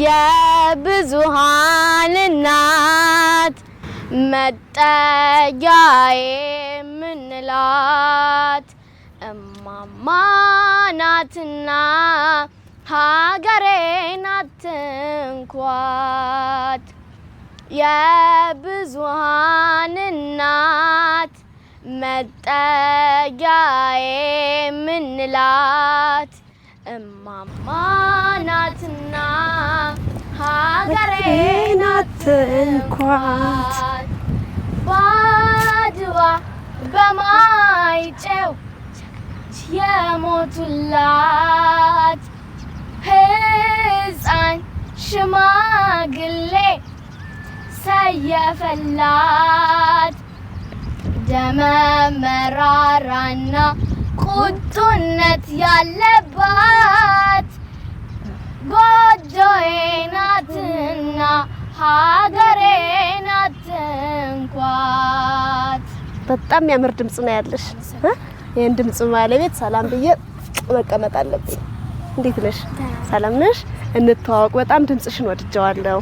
የብዙሃን እናት መጠጊያዬ ምንላት እማማ ናትና ሀገሬን አትንኳት የብዙሃን እናት መጠጊያዬ ምንላት እማማ ናትና ሀገሬን አትንኳት ባድዋ በማይጨው የሞቱላት ሕፃን ሽማግሌ ሰየፈላት ደመ መራራና ቁጡነት ያለባት ጎጆዬ ናትና ሀገሬ ናትንኳት። በጣም የሚያምር ድምጽ ነው ያለሽ። ይሄን ድምጽ ባለቤት ሰላም ብዬ መቀመጥ አለብኝ። እንዴት ነሽ? ሰላም ነሽ? እንተዋወቅ። በጣም ድምጽሽን ወድጀዋለሁ።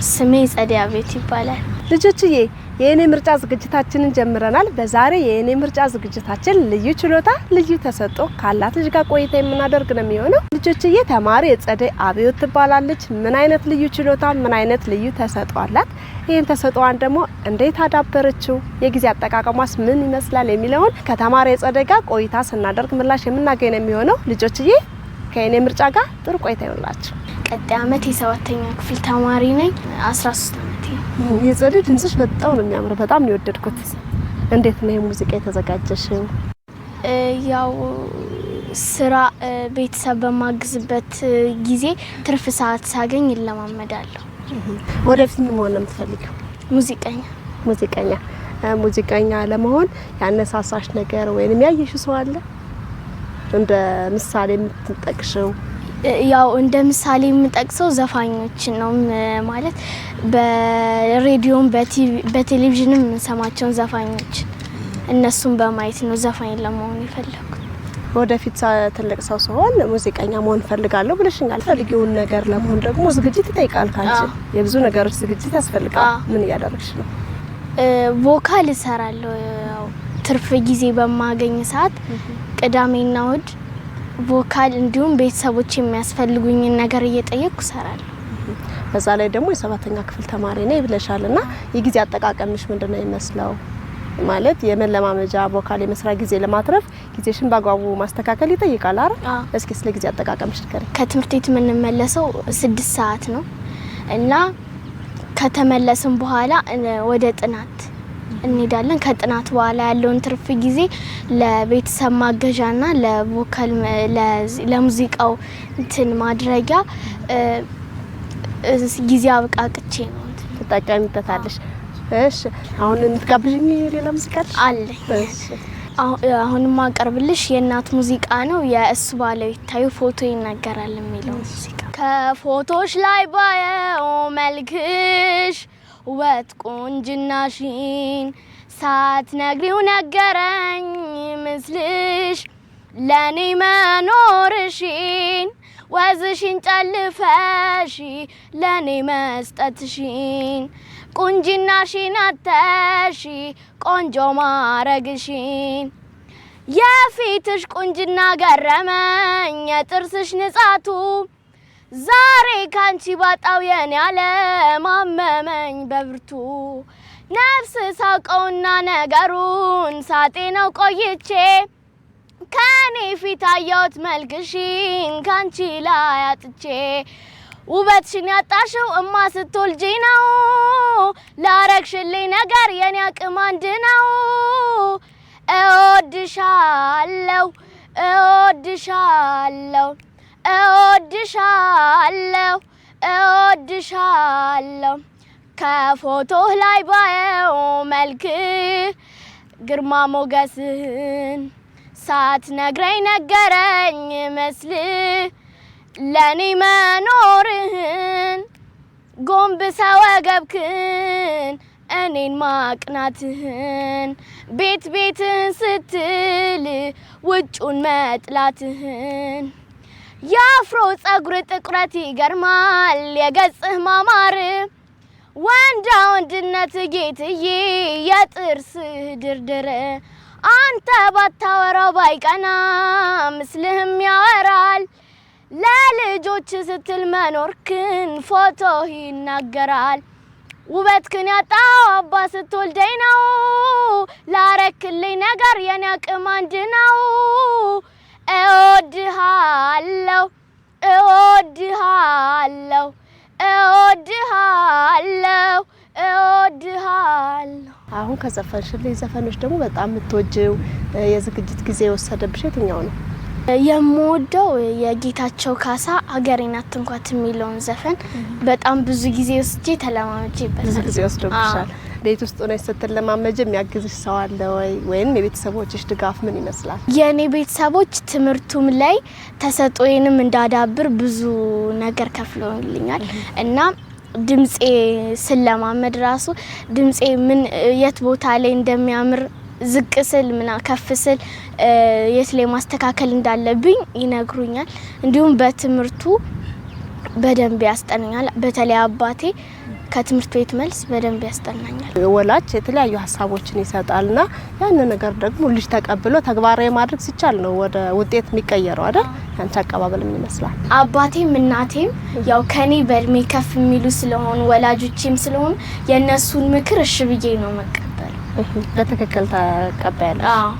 ስሜ ጸደይ አቤት ይባላል። ልጆችዬ የኔ ምርጫ ዝግጅታችንን ጀምረናል። በዛሬ የኔ ምርጫ ዝግጅታችን ልዩ ችሎታ ልዩ ተሰጥኦ ካላት ልጅ ጋር ቆይታ የምናደርግ ነው የሚሆነው። ልጆችዬ ተማሪ ጸደይ አቤት ትባላለች። ምን አይነት ልዩ ችሎታ ምን አይነት ልዩ ተሰጥኦ አላት? ይሄን ተሰጥኦዋን ደግሞ እንዴት አዳበረችው? የጊዜ አጠቃቀሟስ ምን ይመስላል የሚለውን ከተማሪ ጸደይ ጋር ቆይታ ስናደርግ ምላሽ የምናገኝ ነው የሚሆነው። ልጆችዬ ከኔ ምርጫ ጋር ጥሩ ቆይታ ይሁንላችሁ። ቀጣይ አመት የ7ኛ ክፍል ተማሪ ነኝ። 13 አመቴ ነው። የጸደይ ድምጽሽ በጣም ነው የሚያምረው። በጣም ነው የወደድኩት። እንዴት ነው ሙዚቃ የተዘጋጀሽው? ያው ስራ ቤተሰብ በማግዝበት ጊዜ ትርፍ ሰዓት ሳገኝ ይለማመዳለሁ። ወደፊት ምን መሆን ነው የምትፈልጊው? ሙዚቀኛ። ሙዚቀኛ ለመሆን ያነሳሳሽ ነገር ወይንም ያየሽ ሰው አለ እንደ ምሳሌ የምትጠቅሽው? ያው እንደ ምሳሌ የምጠቅሰው ዘፋኞች ነው። ማለት በሬዲዮም በቴሌቪዥንም ሰማቸውን ዘፋኞች እነሱን በማየት ነው ዘፋኝ ለመሆን የፈለኩት። ወደፊት ትልቅ ሰው ሲሆን ሙዚቀኛ መሆን ፈልጋለሁ ብለሽኛል። ፈልጊውን ነገር ለመሆን ደግሞ ዝግጅት ይጠይቃል ካንቺ። የብዙ ነገሮች ዝግጅት ያስፈልጋል። ምን እያደረግሽ ነው? ቮካል እሰራለሁ። ያው ትርፍ ጊዜ በማገኝ ሰዓት ቅዳሜና እሁድ ቮካል እንዲሁም ቤተሰቦች የሚያስፈልጉኝን ነገር እየጠየቅኩ እሰራለሁ። በዛ ላይ ደግሞ የ7ኛ ክፍል ተማሪ ነኝ ብለሻልና የጊዜ አጠቃቀምሽ ምንድነው ይመስለው? ማለት የመለማመጃ ቮካል የመስራ ጊዜ ለማትረፍ ጊዜሽን በአግባቡ ማስተካከል ይጠይቃል አይደል? እስኪ ስለ ጊዜ አጠቃቀምሽ ንገሪኝ። ከትምህርት ቤት የምንመለሰው 6 ሰዓት ነው እና ከተመለስን በኋላ ወደ ጥናት እንሄዳለን። ከጥናት በኋላ ያለውን ትርፍ ጊዜ ለቤተሰብ ማገዣና ለቮካል ለሙዚቃው እንትን ማድረጊያ ጊዜ አብቃቅቼ ነው ትጠቀሚበታለሽ። እሺ አሁን እንትጋብዥኝ ሌላ ሙዚቃ አለ? እሺ አሁን ማቀርብልሽ የእናት ሙዚቃ ነው። የእሱ ባለቤት ታዩ ፎቶ ይናገራል የሚለው ሙዚቃ። ከፎቶሽ ላይ ባየው መልክሽ ውበት ቁንጅናሽን ሳትነግሪው ነገረኝ ምስልሽ ለኔ መኖርሽን ወዝሽን ጨልፈሽ ለኔ መስጠትሽን ቁንጅናሽን አተሽ ቆንጆ ማረግሽን የፊትሽ ቁንጅና ገረመኝ የጥርስሽ ንጻቱ ዛሬ ካንቺ ባጣው የኔ አለማመመኝ በብርቱ ነፍስ ሳቀውና ነገሩን ሳጤነው ቆይቼ ከኔ ፊት አየሁት መልክሽን ካንቺ ላይ አጥቼ ውበትሽን ያጣሽው እማ ስትወልጂ ነው ላረግሽልኝ ነገር የኔ አቅም አንድ ነው እወድሻለሁ እወድሻለሁ እወድሻለሁ እወድሻለሁ ከፎቶህ ላይ ባየው መልክ ግርማ ሞገስህን ሳትነግረኝ ነገረኝ መስል ለኔ መኖርህን ጎንብሰ ወገብክን እኔን ማቅናትህን ቤት ቤትህን ስትል ውጩን መጥላትህን የአፍሮ ጸጉር ጥቁረት ይገርማል የገጽህ ማማር ወንዳ ወንድነት ጌትዬ የጥርስህ ድርድር አንተ ባታወራው ባይቀና ምስልህም ያወራል ለልጆች ስትል መኖርክን ፎቶ ይናገራል ውበትክን ያጣው አባ ስትወልደኝ ነው ላረክልኝ ነገር የኔ አቅም አንድ ነው እወድሃለሁ እወድሃለሁ እወድሃለሁ እወድሃለሁ አሁን ከዘፈንሽልኝ ዘፈኖች ደግሞ በጣም የምትወጂው የዝግጅት ጊዜ የወሰደብሽ የትኛው ነው? የምወደው የጌታቸው ካሳ ሀገሬን አትንኳት የሚለውን ዘፈን በጣም ብዙ ጊዜ ወስጄ ተለማመጄበታል። ብዙ ጊዜ ወስዶብሻል። ቤት ውስጥ ሆነሽ ስትለማመጂ የሚያግዝሽ ሰው አለ ወይ ወይም የቤተሰቦችሽ ድጋፍ ምን ይመስላል? የኔ ቤተሰቦች ትምህርቱም ላይ ተሰጥኦዬንም እንዳዳብር ብዙ ነገር ከፍለውልኛል እና ድምጼ ስለማመድ ራሱ ድምጼ ምን የት ቦታ ላይ እንደሚያምር ዝቅ ስል ምና ከፍ ስል የት ላይ ማስተካከል እንዳለብኝ ይነግሩኛል እንዲሁም በትምህርቱ በደንብ ያስጠናኛል በተለይ አባቴ ከትምህርት ቤት መልስ በደንብ ያስጠናኛል ወላጅ የተለያዩ ሀሳቦችን ይሰጣልና ያን ነገር ደግሞ ልጅ ተቀብሎ ተግባራዊ ማድረግ ሲቻል ነው ወደ ውጤት የሚቀየረው አይደል አንቺ አቀባበል ምን ይመስላል አባቴም እናቴም ያው ከኔ በእድሜ ከፍ የሚሉ ስለሆኑ ወላጆቼም ስለሆኑ የነሱን ምክር እሺ ብዬ ነው መቀበል ለተከከል ተቀበያለሽ አዎ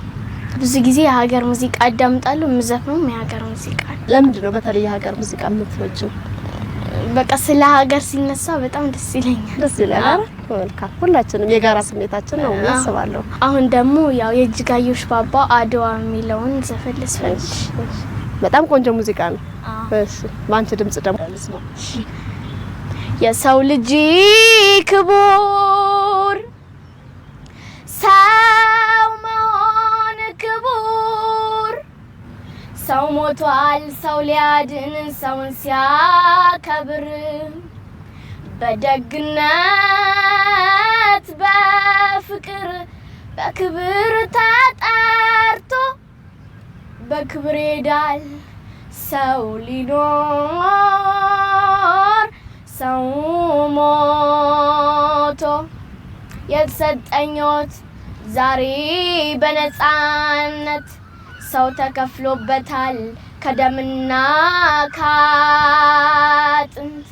ብዙ ጊዜ የሀገር ሙዚቃ አዳምጣለሁ ምዘፍነው የሀገር ሙዚቃ ለምንድን ነው በተለይ የሀገር ሙዚቃ የምትወጂው በቃ ስለ ሀገር ሲነሳ በጣም ደስ ይለኛል ደስ ይላል መልካም ሁላችንም የጋራ ስሜታችን ነው ያስባለሁ አሁን ደግሞ ያው የእጅጋየሁ ሽባባ አድዋ የሚለውን ዘፈን ልስፈልሽ በጣም ቆንጆ ሙዚቃ ነው እሺ ባንቺ ድምጽ ደግሞ የሰው ልጅ ክቡር ሰው መሆን ክቡር ሰው ሞቷል ሰው ሊያድን ሰውን ሲያከብር በደግነት በፍቅር በክብር ተጠርቶ በክብር ይሄዳል ሰው ሊኖር ሰው ሞቶ የተሰጠኞት ዛሬ በነፃነት ሰው ተከፍሎበታል ከደምና ካጥንት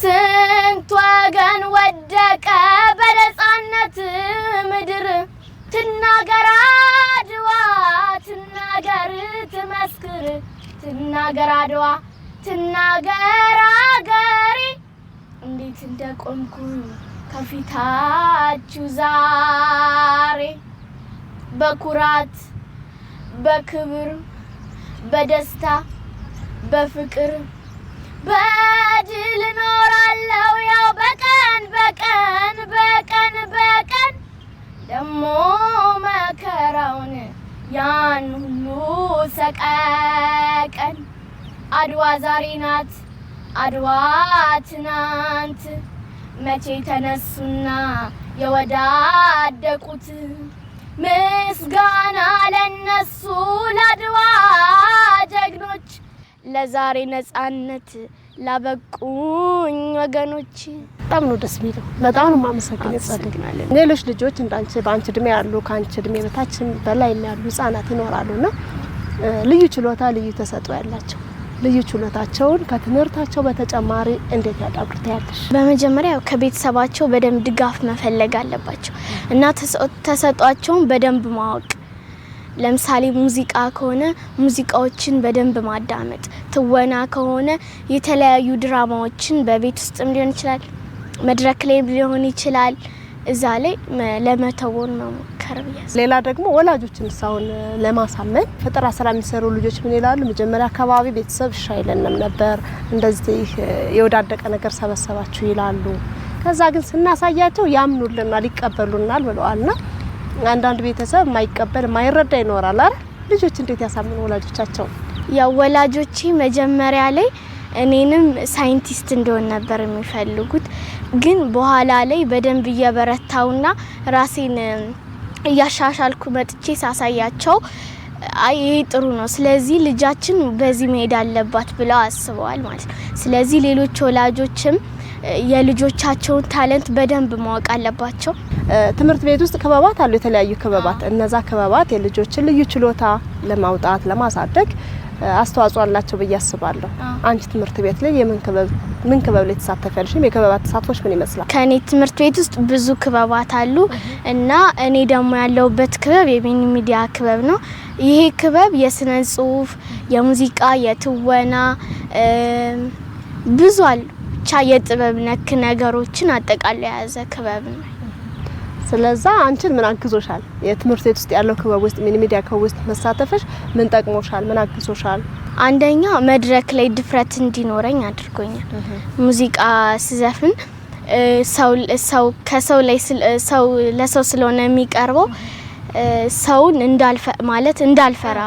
ስንት ወገን ወደቀ በነፃነት ምድር ትናገር አድዋ ትናገር ትመስክር ትናገር አድዋ ትናገር አገሬ እንዴት እንደቆምኩኝ ከፊታችሁ ዛሬ በኩራት በክብር በደስታ በፍቅር በድል ኖራለሁ ያው በቀን በቀን በቀን በቀን ደሞ መከራውን ያን ሁሉ ሰቀቀን አድዋ ዛሬ ናት አድዋ ትናንት መቼ ተነሱና የወዳደቁት ምስጋና ለነሱ ለአድዋ ጀግኖች ለዛሬ ነፃነት ላበቁኝ ወገኖች በጣም ነው ደስ የሚለው በጣም ነው ማመሰግነው ጸልይናለን ሌሎች ልጆች እንዳንቺ ባንቺ እድሜ ያሉ ካንቺ እድሜ በታችን በላይ ያሉ ህፃናት ይኖራሉና ልዩ ችሎታ ልዩ ተሰጥኦ ያላቸው ልዩ ችሎታቸውን ከትምህርታቸው በተጨማሪ እንዴት ያዳብሩታያለሽ በመጀመሪያ ከቤተሰባቸው በደንብ ድጋፍ መፈለግ አለባቸው እና ተሰጧቸውን በደንብ ማወቅ ለምሳሌ ሙዚቃ ከሆነ ሙዚቃዎችን በደንብ ማዳመጥ ትወና ከሆነ የተለያዩ ድራማዎችን በቤት ውስጥም ሊሆን ይችላል መድረክ ላይ ሊሆን ይችላል እዛ ላይ ለመተወን መሞከር ያስ ሌላ ደግሞ ወላጆችን ሳውን ለማሳመን ፈጠራ ስራ የሚሰሩ ልጆች ምን ይላሉ መጀመሪያ አካባቢ ቤተሰብ ሻይለንም ነበር እንደዚህ የወዳደቀ ነገር ሰበሰባችሁ ይላሉ ከዛ ግን ስናሳያቸው ያምኑልናል ይቀበሉናል ብለዋልና አንዳንድ ቤተሰብ ማይቀበል ማይረዳ ይኖራል አይደል ልጆች እንዴት ያሳምኑ ወላጆቻቸው ያው ወላጆቼ መጀመሪያ ላይ እኔንም ሳይንቲስት እንደሆነ ነበር የሚፈልጉት ግን በኋላ ላይ በደንብ እየበረታውና ራሴን እያሻሻልኩ መጥቼ ሳሳያቸው አይ ይሄ ጥሩ ነው ስለዚህ ልጃችን በዚህ መሄድ አለባት ብለው አስበዋል ማለት ነው። ስለዚህ ሌሎች ወላጆችም የልጆቻቸውን ታለንት በደንብ ማወቅ አለባቸው። ትምህርት ቤት ውስጥ ክበባት አሉ የተለያዩ ክበባት እነዛ ክበባት የልጆችን ልዩ ችሎታ ለማውጣት ለማሳደግ አስተዋጽኦ አላቸው ብዬ አስባለሁ። አንቺ ትምህርት ቤት ላይ ምን ክበብ ላይ ተሳተፈልሽ? የክበባት ተሳትፎሽ ምን ይመስላል? ከኔ ትምህርት ቤት ውስጥ ብዙ ክበባት አሉ እና እኔ ደግሞ ያለውበት ክበብ የሚኒ ሚዲያ ክበብ ነው። ይሄ ክበብ የስነ ጽሁፍ፣ የሙዚቃ፣ የትወና ብዙ አሉ ብቻ የጥበብ ነክ ነገሮችን አጠቃሎ የያዘ ክበብ ነው። ስለዛ አንቺን ምን አግዞሻል? የትምህርት ቤት ውስጥ ያለው ክበብ ውስጥ ሚኒ ሚዲያ ክበብ ውስጥ መሳተፍሽ ምን ጠቅሞሻል? ምን አግዞሻል? አንደኛ መድረክ ላይ ድፍረት እንዲኖረኝ አድርጎኛል። ሙዚቃ ስዘፍን ሰው ከሰው ላይ ሰው ለሰው ስለሆነ የሚቀርበው ሰውን እንዳልፈራ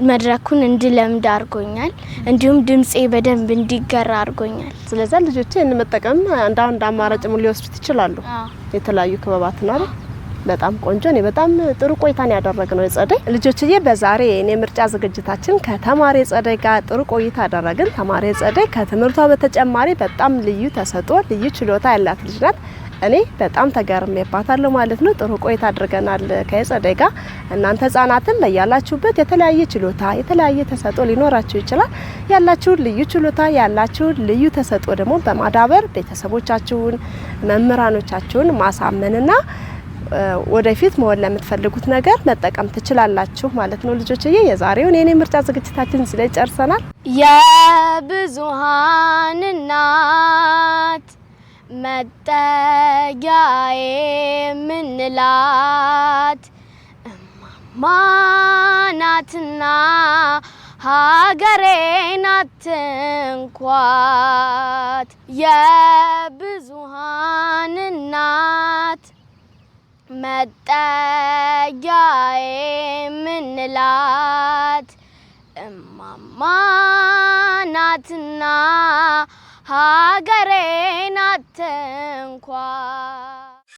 መድረኩን እንድለምድ አድርጎኛል። እንዲሁም ድምጼ በደንብ እንዲገራ አድርጎኛል። ስለዚህ ልጆቼ እንመጠቀም አንድ አማራጭ ምን ሊወስዱት ይችላሉ? የተለያዩ ክበባት ነው። በጣም ቆንጆ ነው። በጣም ጥሩ ቆይታን ያደረግነው የጸደይ ልጆችዬ። በዛሬ የኔ ምርጫ ዝግጅታችን ከተማሪ ጸደይ ጋር ጥሩ ቆይታ አደረግን። ተማሪ ጸደይ ከትምህርቷ በተጨማሪ በጣም ልዩ ተሰጥኦ ልዩ ችሎታ ያላት ልጅ ናት። እኔ በጣም ተገርሜባታለሁ ማለት ነው። ጥሩ ቆይታ አድርገናል ከጸደይ ጋር። እናንተ ህጻናትን በያላችሁበት የተለያየ ችሎታ የተለያየ ተሰጥኦ ሊኖራችሁ ይችላል። ያላችሁ ልዩ ችሎታ ያላችሁ ልዩ ተሰጥኦ ደግሞ በማዳበር ቤተሰቦቻችሁን መምህራኖቻችሁን ማሳመንና ወደፊት መሆን ለምትፈልጉት ነገር መጠቀም ትችላላችሁ ማለት ነው። ልጆችዬ የዛሬውን የኔ ምርጫ ዝግጅታችን ስለ ጨርሰናል። የብዙሃን እናት መጠጊያዬ ምንላት እማማ ናትና ሀገሬ ናት እንኳን የብዙሃን እናት መጠጊያዬ ምንላት እማማ ናትና ሀገሬ ናት እንኳን